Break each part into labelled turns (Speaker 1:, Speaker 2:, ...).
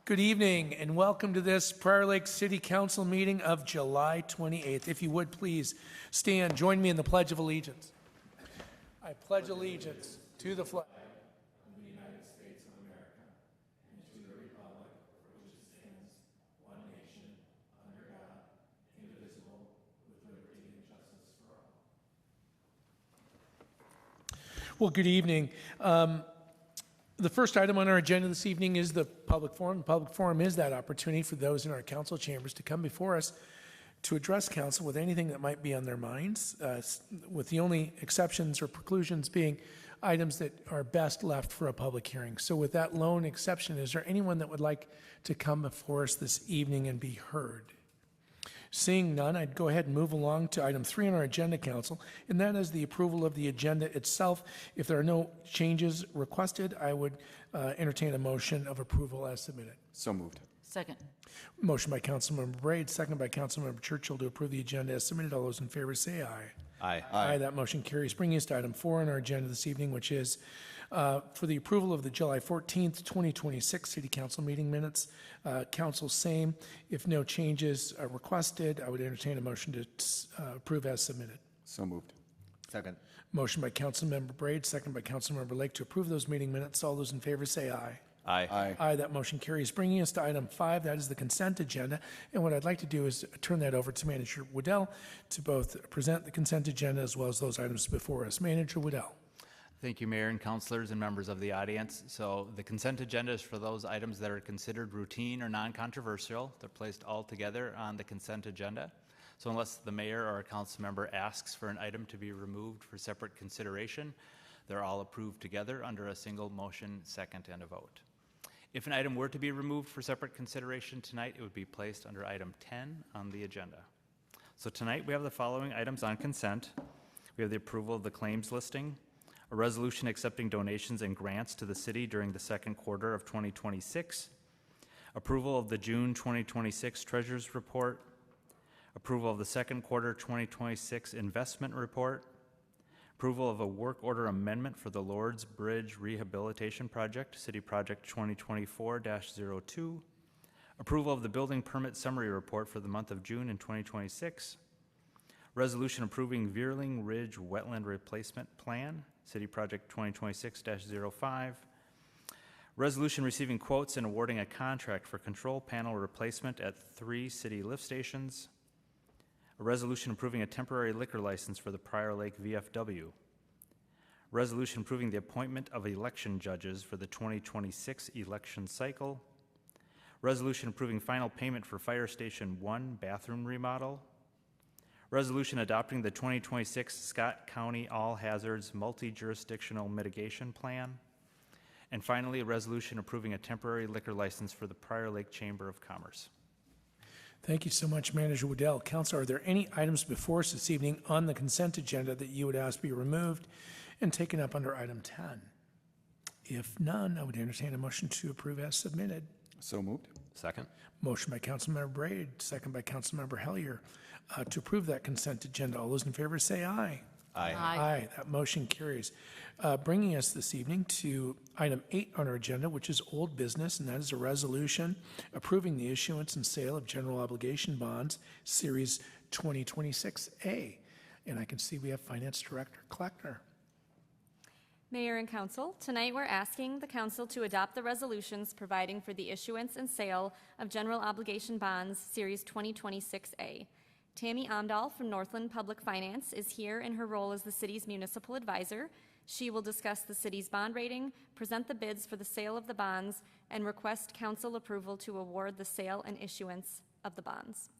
Speaker 1: Good evening and welcome to this Prior Lake City Council meeting of July 28th. If you would please stand, join me in the Pledge of Allegiance. I pledge allegiance to the flag of the United States of America and to the republic for which it stands, one nation, under God, indivisible, with liberty and justice for all. Well, good evening. The first item on our agenda this evening is the public forum. The public forum is that opportunity for those in our council chambers to come before us to address council with anything that might be on their minds, with the only exceptions or preclusions being items that are best left for a public hearing. So with that lone exception, is there anyone that would like to come before us this evening and be heard? Seeing none, I'd go ahead and move along to item 3 on our agenda, council, and that is the approval of the agenda itself. If there are no changes requested, I would entertain a motion of approval as submitted.
Speaker 2: So moved.
Speaker 3: Second.
Speaker 1: Motion by Councilmember Braid, second by Councilmember Churchill to approve the agenda as submitted. All those in favor say aye.
Speaker 2: Aye.
Speaker 1: Aye. That motion carries. Bringing us to item 4 on our agenda this evening, which is for the approval of the July 14th, 2026 City Council meeting minutes. Council same. If no changes are requested, I would entertain a motion to approve as submitted.
Speaker 2: So moved. Second.
Speaker 1: Motion by Councilmember Braid, second by Councilmember Lake to approve those meeting minutes. All those in favor say aye.
Speaker 2: Aye. Aye.
Speaker 1: Aye, that motion carries. Bringing us to item 5, that is the consent agenda. And what I'd like to do is turn that over to Manager Waddell to both present the consent agenda as well as those items before us. Manager Waddell.
Speaker 4: Thank you, Mayor and councilors and members of the audience. So the consent agenda is for those items that are considered routine or non-controversial. They're placed all together on the consent agenda. So unless the mayor or a council member asks for an item to be removed for separate consideration, they're all approved together under a single motion, second, and a vote. If an item were to be removed for separate consideration tonight, it would be placed under item 10 on the agenda. So tonight we have the following items on consent. We have the approval of the claims listing, a resolution accepting donations and grants to the city during the second quarter of 2026, approval of the June 2026 Treasurers Report, approval of the second quarter 2026 Investment Report, approval of a work order amendment for the Lords Bridge Rehabilitation Project, City Project 2024-02, approval of the Building Permit Summary Report for the month of June in 2026, resolution approving Veerling Ridge Wetland Replacement Plan, City Project 2026-05, resolution receiving quotes and awarding a contract for control panel replacement at 3 city lift stations, a resolution approving a temporary liquor license for the Prior Lake VFW, resolution approving the appointment of election judges for the 2026 election cycle, resolution approving final payment for Fire Station 1 bathroom remodel, resolution adopting the 2026 Scott County All Hazards Multi-Jurisdictional Mitigation Plan, and finally, a resolution approving a temporary liquor license for the Prior Lake Chamber of Commerce.
Speaker 1: Thank you so much, Manager Waddell. Council, are there any items before us this evening on the consent agenda that you would ask be removed and taken up under item 10? If none, I would entertain a motion to approve as submitted.
Speaker 2: So moved. Second.
Speaker 1: Motion by Councilmember Braid, second by Councilmember Hellier to approve that consent agenda. All those in favor say aye.
Speaker 2: Aye.
Speaker 1: Aye. That motion carries. Bringing us this evening to item 8 on our agenda, which is old business, and that is a resolution approving the issuance and sale of general obligation bonds, Series 2026A. And I can see we have Finance Director Kleckner.
Speaker 5: Mayor and Council, tonight we're asking the Council to adopt the resolutions providing for the issuance and sale of general obligation bonds, Series 2026A. Tammy Amdahl from Northland Public Finance is here in her role as the city's municipal advisor. She will discuss the city's bond rating, present the bids for the sale of the bonds, and request council approval to award the sale and issuance of the bonds.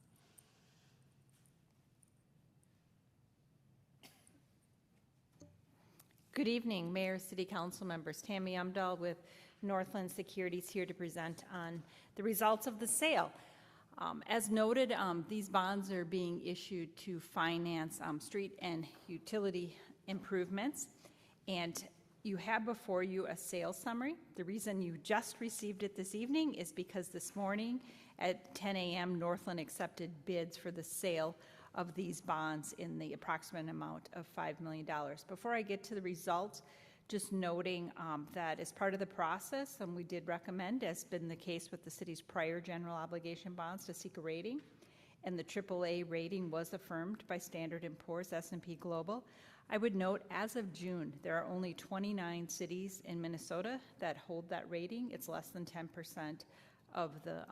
Speaker 3: Good evening, Mayor, City Council members. Tammy Amdahl with Northland Securities here to present on the results of the sale. As noted, these bonds are being issued to finance street and utility improvements, and you have before you a sales summary. The reason you just received it this evening is because this morning at 10 a.m. Northland accepted bids for the sale of these bonds in the approximate amount of $5 million. Before I get to the results, Just noting that as part of the process, we did recommend, as been the case with the city's prior general obligation bonds, to seek a rating. And the AAA rating was affirmed by Standard & Poor's S&P Global. I would note, as of June, there are only 29 cities in Minnesota that hold that rating. It's less than 10% of the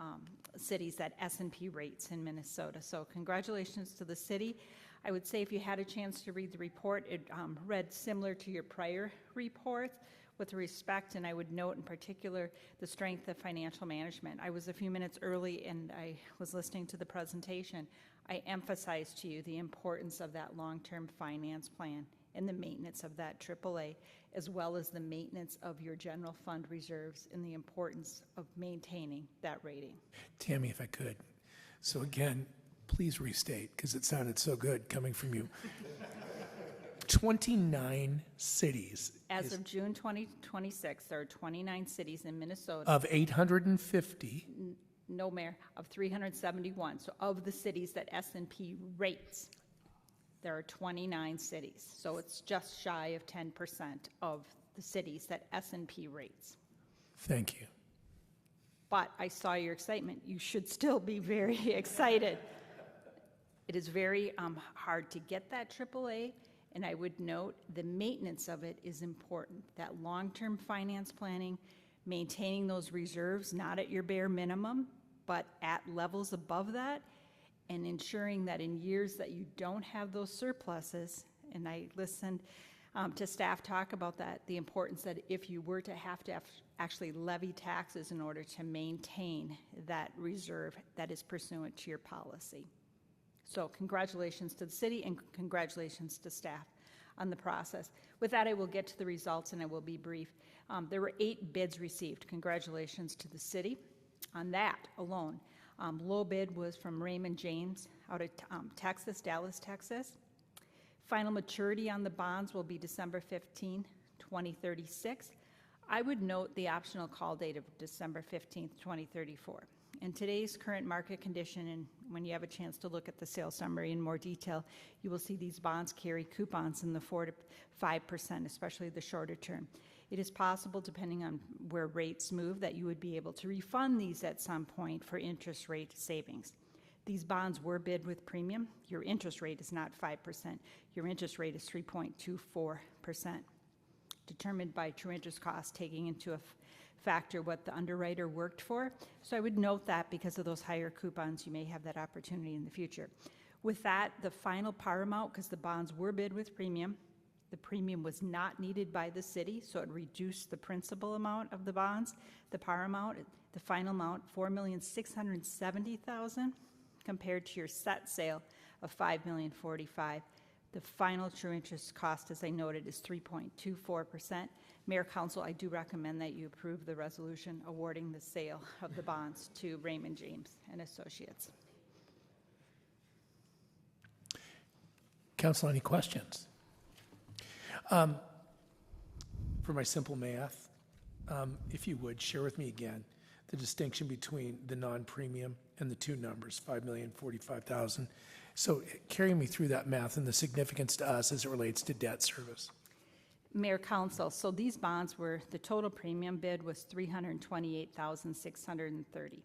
Speaker 3: cities that S&P rates in Minnesota. So congratulations to the city. I would say if you had a chance to read the report, it read similar to your prior reports with respect, and I would note in particular the strength of financial management. I was a few minutes early and I was listening to the presentation. I emphasized to you the importance of that long-term finance plan and the maintenance of that AAA, as well as the maintenance of your general fund reserves and the importance of maintaining that rating.
Speaker 1: Tammy, if I could. So again, please restate, because it sounded so good coming from you. 29 cities.
Speaker 3: As of June 2026, there are 29 cities in Minnesota.
Speaker 1: Of 850,
Speaker 3: No, Mayor, of 371. So of the cities that S&P rates, there are 29 cities. So it's just shy of 10% of the cities that S&P rates.
Speaker 1: thank you.
Speaker 3: But I saw your excitement. You should still be very excited. It is very hard to get that AAA, and I would note the maintenance of it is important. That long-term finance planning, maintaining those reserves, not at your bare minimum, but at levels above that, and ensuring that in years that you don't have those surpluses, and I listened to staff talk about that, the importance that if you were to have actually levy taxes in order to maintain that reserve that is pursuant to your policy. So congratulations to the city and congratulations to staff on the process. With that, I will get to the results and I will be brief. There were 8 bids received. Congratulations to the city on that alone. Low bid was from Raymond James out of Texas, Dallas, Texas. Final maturity on the bonds will be December 15, 2036. I would note the optional call date of December 15th, 2034. In today's current market condition, and when you have a chance to look at the sales summary in more detail, you will see these bonds carry coupons in the 4 to 5%, especially the shorter term. It is possible, depending on where rates move, that you would be able to refund these at some point for interest rate savings. These bonds were bid with premium. Your interest rate is not 5%. Your interest rate is 3.24%, determined by true interest costs, taking into factor what the underwriter worked for. So I would note that because of those higher coupons, you may have that opportunity in the future. With that, the final par amount, because the bonds were bid with premium, the premium was not needed by the city, so it reduced the principal amount of the bonds. The par amount, the final amount, $4,670,000, compared to your set sale of $5,045,000. The final true interest cost, as I noted, is 3.24%. Mayor, Council, I do recommend that you approve the resolution awarding the sale of the bonds to Raymond James and Associates.
Speaker 1: Council, any questions? For my simple math, if you would, share with me again the distinction between the non-premium and the two numbers, $5,045,000. So carry me through that math and the significance to us as it relates to debt service.
Speaker 3: Mayor, Council, so these bonds were, the total premium bid was $328,630.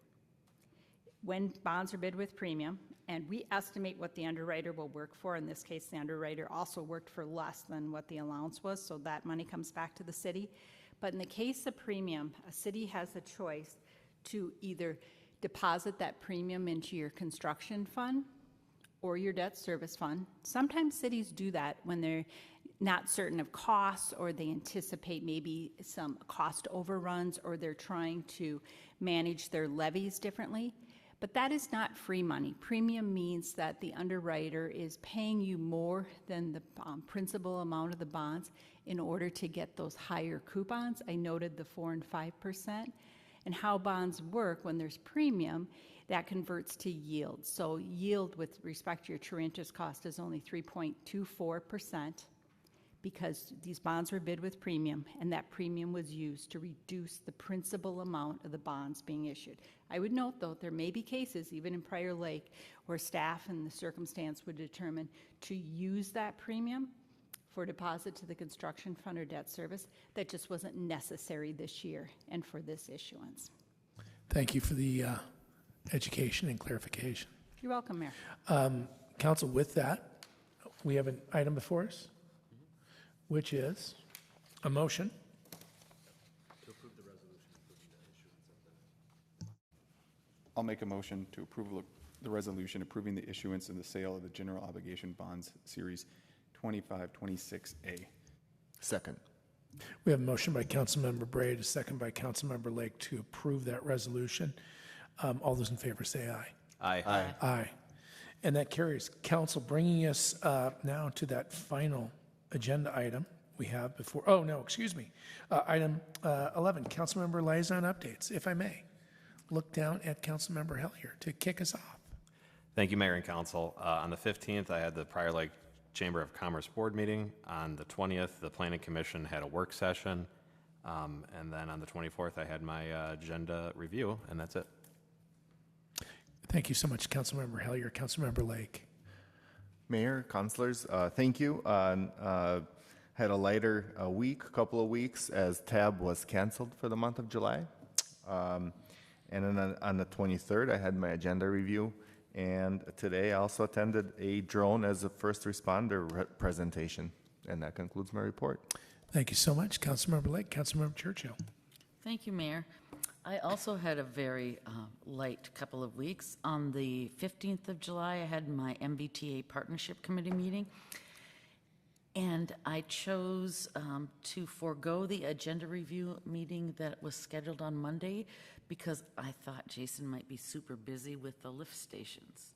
Speaker 3: When bonds are bid with premium, and we estimate what the underwriter will work for, in this case, the underwriter also worked for less than what the allowance was, so that money comes back to the city. But in the case of premium, a city has a choice to either deposit that premium into your construction fund or your debt service fund. Sometimes cities do that when they're not certain of costs, or they anticipate maybe some cost overruns, or they're trying to manage their levies differently. But that is not free money. Premium means that the underwriter is paying you more than the principal amount of the bonds in order to get those higher coupons. I noted the 4 and 5%. And how bonds work when there's premium, that converts to yield. So yield with respect to your true interest cost is only 3.24%, because these bonds were bid with premium, and that premium was used to reduce the principal amount of the bonds being issued. I would note, though, there may be cases, even in Prior Lake, where staff and the circumstance would determine to use that premium for deposit to the construction fund or debt service. That just wasn't necessary this year and for this issuance.
Speaker 1: Thank you for the education and clarification.
Speaker 3: You're welcome, Mayor.
Speaker 1: Council, with that, we have an item before us, which is a motion.
Speaker 2: I'll make a motion to approve the resolution approving the issuance and the sale of the general obligation bonds, Series 2526A.
Speaker 6: Second.
Speaker 1: We have a motion by Councilmember Braid, a second by Councilmember Lake to approve that resolution. All those in favor say aye.
Speaker 2: Aye.
Speaker 1: Aye. And that carries. Council, bringing us now to that final agenda item we have before, oh, no, excuse me. Item 11, Councilmember liaison updates, if I may. Look down at Councilmember Hellier to kick us off.
Speaker 7: Thank you, Mayor and Council. On the 15th, I had the Prior Lake Chamber of Commerce Board meeting. On the 20th, the Planning Commission had a work session. And then on the 24th, I had my agenda review, and that's it.
Speaker 1: Thank you so much, Councilmember Hellier. Councilmember Lake.
Speaker 6: Mayor, councilors, thank you. Had a lighter couple of weeks, as TAB was canceled for the month of July. And then on the 23rd, I had my agenda review. And today I also attended a drone as a first responder presentation. And that concludes my report.
Speaker 1: Thank you so much, Councilmember Lake. Councilmember Churchill.
Speaker 8: Thank you, Mayor. I also had a very light couple of weeks. On the 15th of July, I had my MBTA Partnership Committee meeting. And I chose to forego the agenda review meeting that was scheduled on Monday because I thought Jason might be super busy with the lift stations.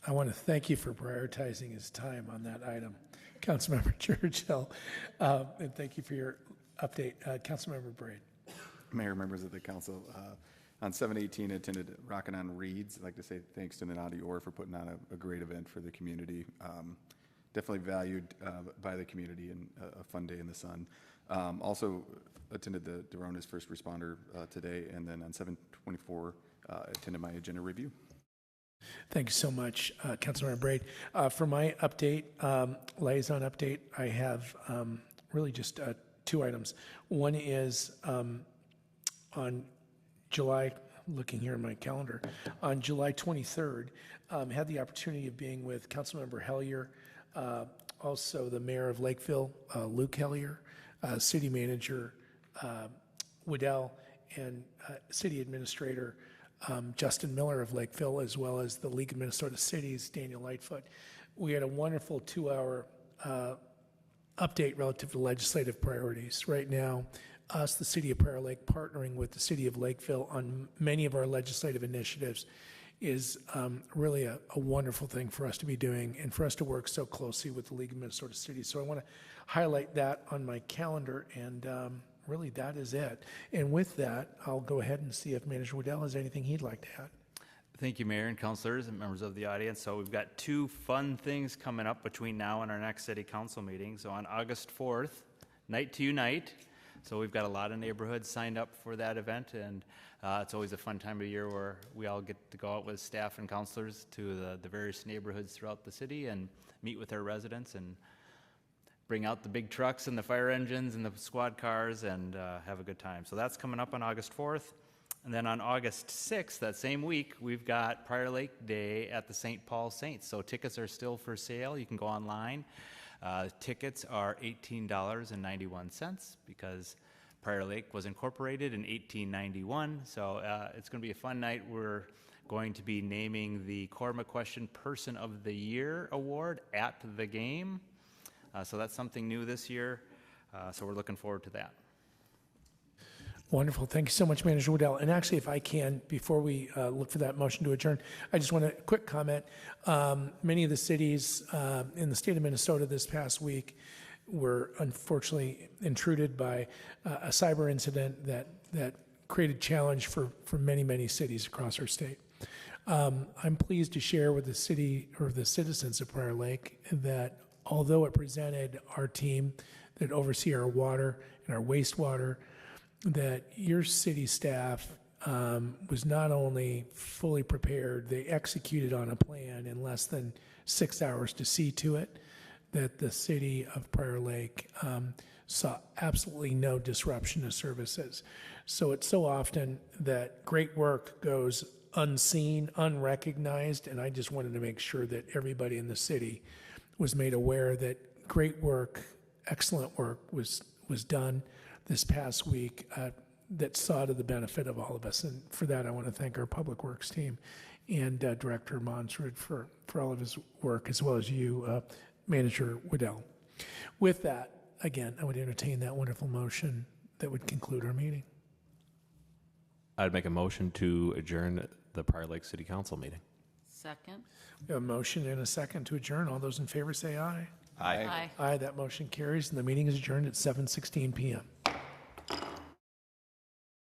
Speaker 1: I want to thank you for prioritizing his time on that item, Councilmember Churchill. And thank you for your update. Councilmember Braid.
Speaker 2: Mayor, members of the council, on 7/18, I attended Rockin' on Reeds. I'd like to say thanks to Nanati Orr for putting on a great event for the community. Definitely valued by the community and a fun day in the sun. Also attended the Dorona's first responder today, and then on 7/24, attended my agenda review.
Speaker 1: Thank you so much, Councilmember Braid. For my update, liaison update, I have really just two items. One is on July, looking here in my calendar, on July 23rd, had the opportunity of being with Councilmember Hellier, also the Mayor of Lakeville, Luke Hellier, City Manager Waddell, and City Administrator Justin Miller of Lakeville, as well as the League of Minnesota Cities, Daniel Lightfoot. We had a wonderful 2-hour update relative to legislative priorities. Right now, us, the City of Prior Lake, partnering with the City of Lakeville on many of our legislative initiatives is really a wonderful thing for us to be doing and for us to work so closely with the League of Minnesota Cities. So I want to highlight that on my calendar, and really that is it. And with that, I'll go ahead and see if Manager Waddell has anything he'd like to add.
Speaker 4: Thank you, Mayor and councilors and members of the audience. So we've got two fun things coming up between now and our next city council meeting. So on August 4th, Night to Unite. So we've got a lot of neighborhoods signed up for that event, and it's always a fun time of year where we all get to go out with staff and councilors to the various neighborhoods throughout the city and meet with our residents and bring out the big trucks and the fire engines and the squad cars and have a good time. So that's coming up on August 4th. And then on August 6th, that same week, we've got Prior Lake Day at the St. Paul Saints. So tickets are still for sale. You can go online. Tickets are $18.91 because Prior Lake was incorporated in 1891. So it's going to be a fun night. We're going to be naming the Core McQuestion Person of the Year Award at the game. So that's something new this year. So we're looking forward to that.
Speaker 1: Wonderful. Thank you so much, Manager Waddell. And actually, if I can, before we look for that motion to adjourn, I just want a quick comment. Many of the cities in the state of Minnesota this past week were unfortunately intruded by a cyber incident that created challenge for many, many cities across our state. I'm pleased to share with the city or the citizens of Prior Lake that although it presented our team that oversee our water and our wastewater, that your city staff was not only fully prepared, they executed on a plan in less than 6 hours to see to it that the city of Prior Lake saw absolutely no disruption to services. So it's so often that great work goes unseen, unrecognized, and I just wanted to make sure that everybody in the city was made aware that great work, excellent work was done this past week that saw to the benefit of all of us. And for that, I want to thank our Public Works team and Director Monsrud for all of his work, as well as you, Manager Waddell. With that, again, I would entertain that wonderful motion that would conclude our meeting.
Speaker 7: I'd make a motion to adjourn the Prior Lake City Council meeting.
Speaker 8: Second?
Speaker 1: We have a motion and a second to adjourn. All those in favor say aye.
Speaker 8: Aye.
Speaker 1: Aye, that motion carries, and the meeting is adjourned at 7:16 PM.